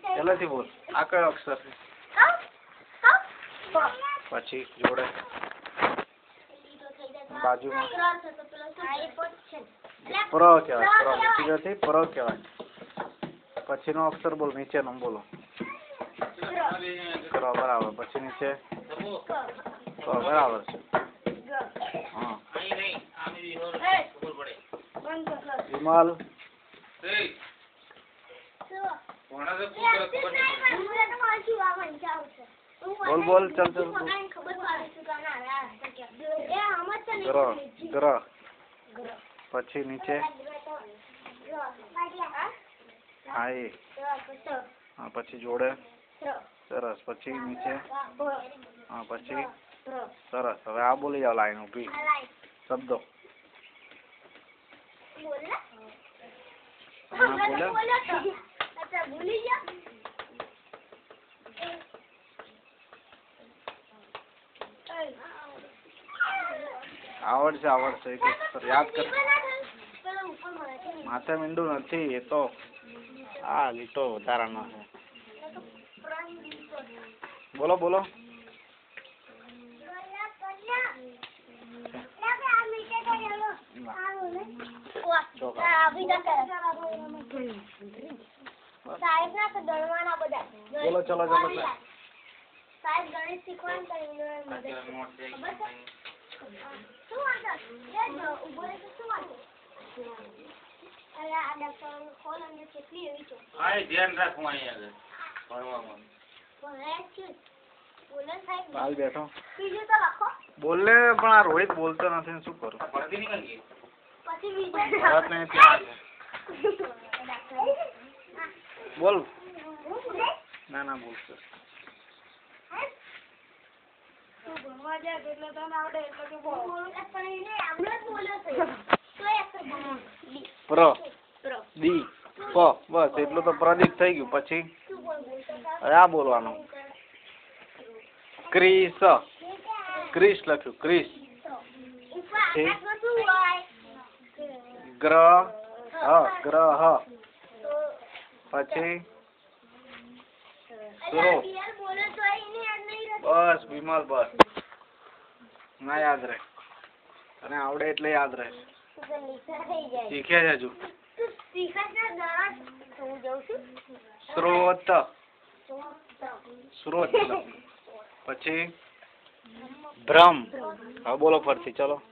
પહેલેથી બોલ. આ કયો અક્ષર છે? પછી જોડે બાજુમાં પ્ર કહેવાય. પ્ર નથી, પ્ર કહેવાય. પછીનો અક્ષર બોલ, નીચેનો બોલો. બરાબર. પછી નીચે બરાબર છે. હા. વિમલ બોલ બોલ. ચલ ચલ. ગ્રહ. પછી નીચે હા એ. હા પછી જોડે સરસ. પછી નીચે હા પછી સરસ. હવે આ બોલી જાવ લાઈન ઊભી શબ્દો. આવડશે આવડશે. યાદ કર. માથે મીંડું નથી એ તો. આ લીટો વધારાનો છે. બોલો બોલો. બોલો ચલો ચલો. સાહેબ ગણિત હાલ બેઠો બોલે પણ આ રોહિત બોલતો નથી. શું કરું? બોલ. ના ના બોલતો. પ્ર દી પ બસ એટલું તો પ્રદીપ થઈ ગયું. પછી આ બોલવાનું ક્રિસ. ક્રિસ લખ્યું. ક્રિસ. ગ્રહ. ગ્રહ. પછી બસ વિમલ બસ. ના યાદ રહે. અને આવડે એટલે યાદ રહે. શીખે છે હજુ. સ્રોત. સ્રોત. પછી ભ્રમ. હવે બોલો ફરથી ચલો.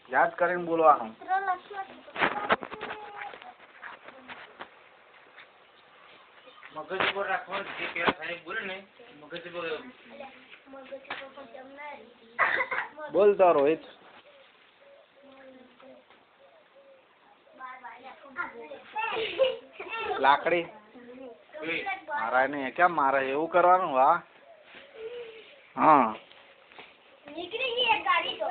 યાદ કરીને બોલવાનું. મગજ ઉપર રાખવાનું. જે પેલા સાહેબ બોલે ને મગજ ઉપર બોલતો રોહિત. લાકડી. મારા નહીં કેમ મારે એવું કરવાનું? હા હા. નીકળી ગઈ ગાડી તો.